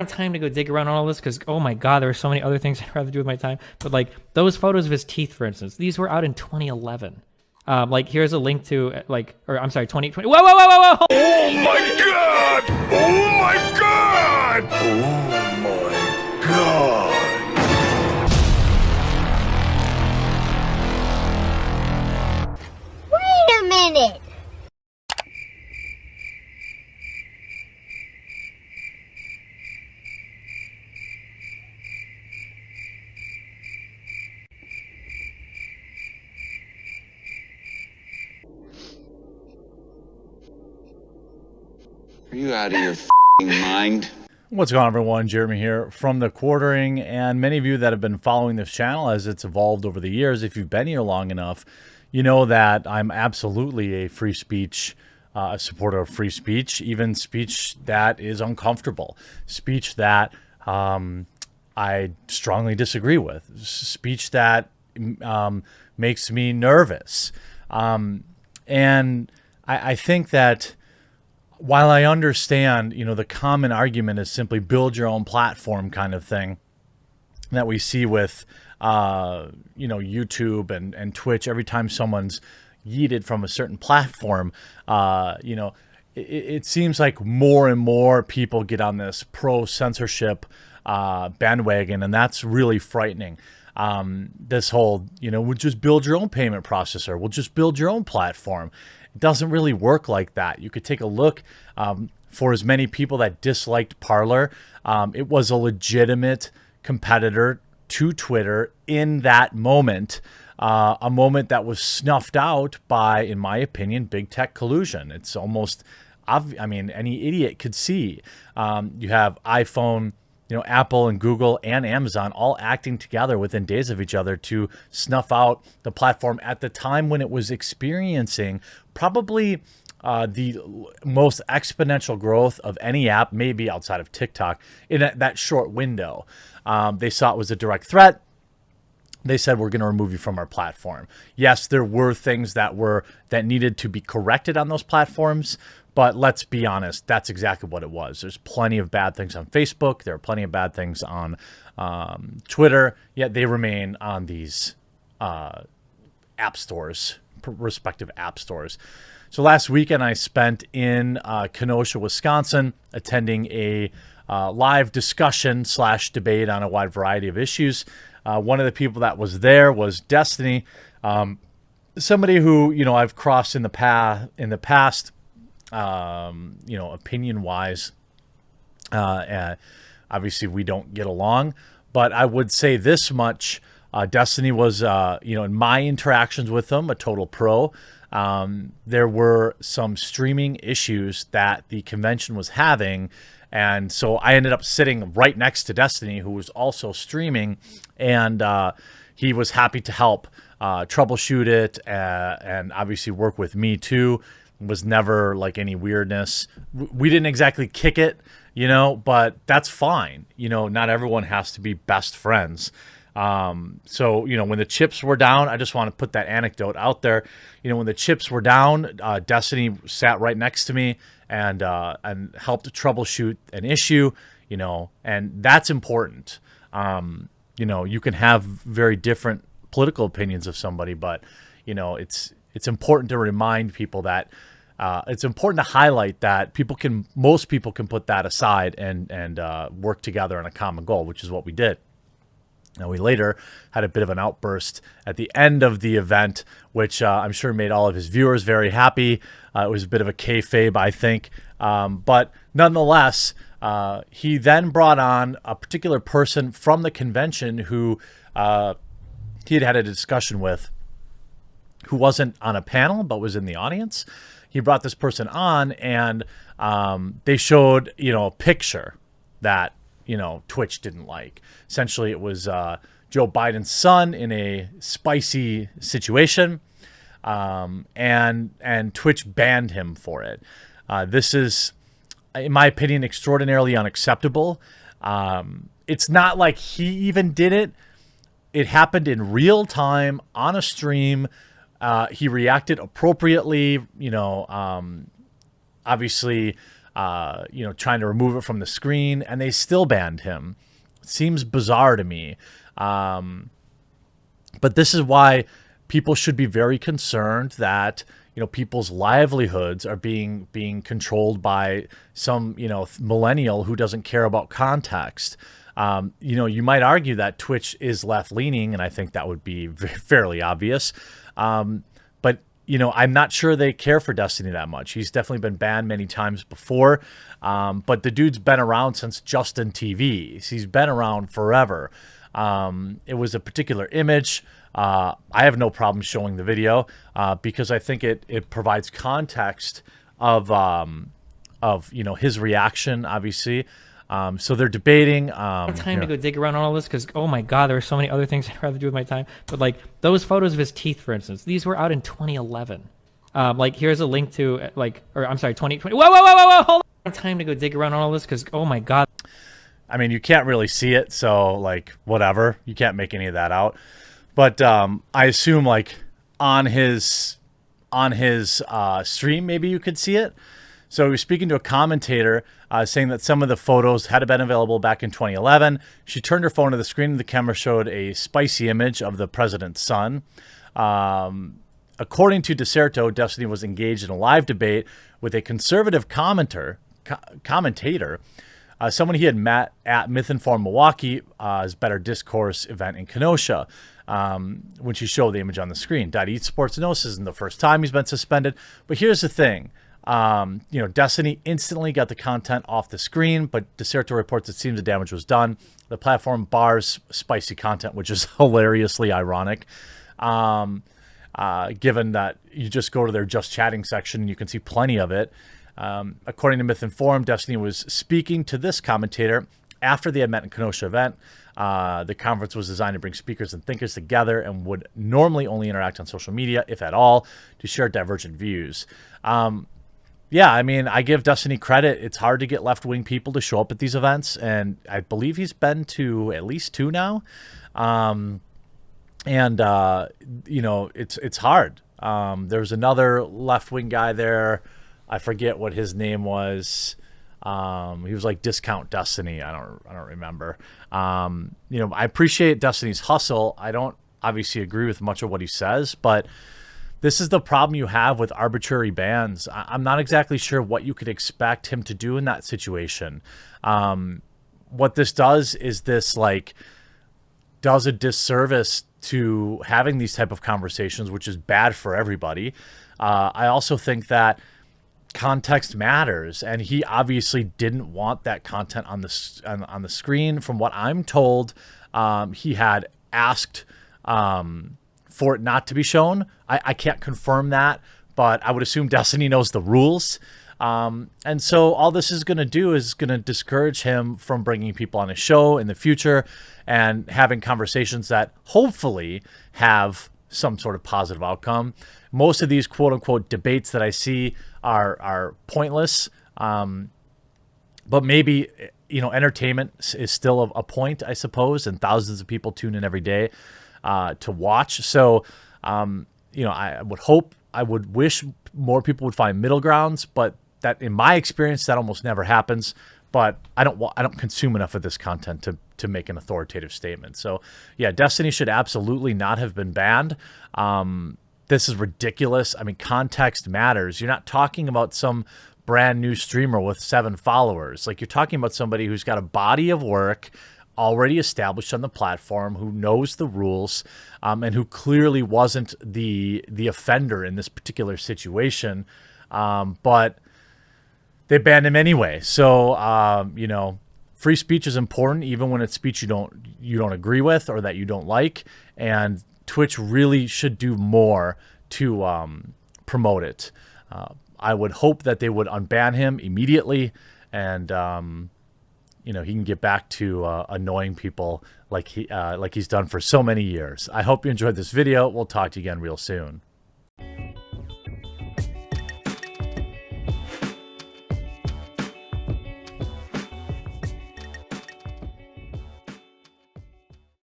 time to go dig around all this because oh my god, there are so many other things I'd rather do with my time. But like those photos of his teeth, for instance, these were out in 2011. Like here's a link to or I'm sorry, 2020. Whoa, whoa, whoa, whoa, whoa! Oh my god! Oh my god! Oh my god! Wait a minute! Are you out of your f***ing mind? What's going on, everyone? Jeremy here from The Quartering, and many of you that have been following this channel as it's evolved over the years, if you've been here long enough, you know that I'm absolutely a free speech supporter of free speech, even speech that is uncomfortable, speech that I strongly disagree with, speech that makes me nervous. And I think that while I understand, the common argument is simply build your own platform kind of thing that we see with, YouTube and Twitch. Every time someone's yeeted from a certain platform, it seems like more and more people get on this pro-censorship bandwagon, and that's really frightening. This whole, we'll just build your own payment processor. We'll just build your own platform. It doesn't really work like that. You could take a look for as many people that disliked Parler. It was a legitimate competitor to Twitter in that moment, a moment that was snuffed out by, in my opinion, big tech collusion. It's almost, any idiot could see. You have iPhone, Apple and Google and Amazon all acting together within days of each other to snuff out the platform at the time when it was experiencing probably the most exponential growth of any app, maybe outside of TikTok, in that short window. They saw it was a direct threat. They said, we're going to remove you from our platform. Yes, there were things that needed to be corrected on those platforms, but let's be honest, that's exactly what it was. There's plenty of bad things on Facebook. There are plenty of bad things on Twitter, yet they remain on these app stores, respective app stores. So last weekend I spent in Kenosha, Wisconsin, attending a live discussion / debate on a wide variety of issues. One of the people that was there was Destiny, somebody who, I've crossed in the past, opinion-wise. Obviously, we don't get along, but I would say this much. Destiny was, in my interactions with them, a total pro. There were some streaming issues that the convention was having, and so I ended up sitting right next to Destiny, who was also streaming, and he was happy to help troubleshoot it and obviously work with me too. It was never like any weirdness. We didn't exactly kick it, but that's fine. Not everyone has to be best friends. So, when the chips were down, I just want to put that anecdote out there. When the chips were down, Destiny sat right next to me and helped troubleshoot an issue, and that's important. You can have very different political opinions of somebody, but, it's important to remind people that it's important to highlight that most people can put that aside and work together on a common goal, which is what we did. Now, we later had a bit of an outburst at the end of the event, which I'm sure made all of his viewers very happy. It was a bit of a kayfabe, I think. But nonetheless, he then brought on a particular person from the convention who he had a discussion with, who wasn't on a panel but was in the audience. He brought this person on, and they showed, a picture that Twitch didn't like. Essentially, it was Joe Biden's son in a spicy situation, and Twitch banned him for it. This is, in my opinion, extraordinarily unacceptable. It's not like he even did it. It happened in real time on a stream. He reacted appropriately, obviously trying to remove it from the screen, and they still banned him. It seems bizarre to me. But this is why people should be very concerned that people's livelihoods are being controlled by some millennial who doesn't care about context. You might argue that Twitch is left leaning, and I think that would be fairly obvious. But I'm not sure they care for Destiny that much. He's definitely been banned many times before. But the dude's been around since Justin TV. He's been around forever. It was a particular image. I have no problem showing the video because I think it provides context of his reaction, obviously. So they're debating. Time to go dig around on all this because, oh my God, there are so many other things I'd rather do with my time. But like those photos of his teeth, for instance, these were out in 2011. Here's a link to 2020. Whoa, hold on. Time to go dig around on all this because, oh my God. I mean, you can't really see it, so whatever. You can't make any of that out. But I assume on his stream, maybe you could see it. So he was speaking to a commentator saying that some of the photos had been available back in 2011. She turned her phone to the screen, and the camera showed a spicy image of the president's son. According to Deserto, Destiny was engaged in a live debate with a conservative commentator, someone he had met at Myth Informed Milwaukee's Better Discourse event in Kenosha. When she showed the image on the screen. Esports knows this isn't the first time he's been suspended. But here's the thing. Destiny instantly got the content off the screen, but Deserto reports it seems the damage was done. The platform bars spicy content, which is hilariously ironic. Given that you just go to their just chatting section and you can see plenty of it. According to Myth Informed, Destiny was speaking to this commentator after they had met in Kenosha event. The conference was designed to bring speakers and thinkers together and would normally only interact on social media, if at all, to share divergent views. I mean, I give Destiny credit. It's hard to get left-wing people to show up at these events, and I believe he's been to at least 2 now. It's hard. There's another left-wing guy there. I forget what his name was. He was like Discount Destiny. I don't remember. I appreciate Destiny's hustle. I don't obviously agree with much of what he says, but this is the problem you have with arbitrary bans. I'm not exactly sure what you could expect him to do in that situation. What this does is does a disservice to having these type of conversations, which is bad for everybody. I also think that context matters, and he obviously didn't want that content on the screen. From what I'm told, he had asked for it not to be shown. I can't confirm that, but I would assume Destiny knows the rules. And so all this is going to do is going to discourage him from bringing people on his show in the future and having conversations that hopefully have some sort of positive outcome. Most of these quote unquote debates that I see are pointless. But maybe, entertainment is still a point, I suppose, and thousands of people tune in every day to watch. So, I would wish more people would find middle grounds, but that in my experience, that almost never happens. But I don't consume enough of this content to make an authoritative statement. So yeah, Destiny should absolutely not have been banned. This is ridiculous. I mean, context matters. You're not talking about some brand new streamer with 7 followers. You're talking about somebody who's got a body of work already established on the platform, who knows the rules, and who clearly wasn't the offender in this particular situation. But they banned him anyway. So, free speech is important, even when it's speech you don't agree with or that you don't like. And Twitch really should do more to promote it. I would hope that they would unban him immediately, and he can get back to annoying people like he's done for so many years. I hope you enjoyed this video. We'll talk to you again real soon.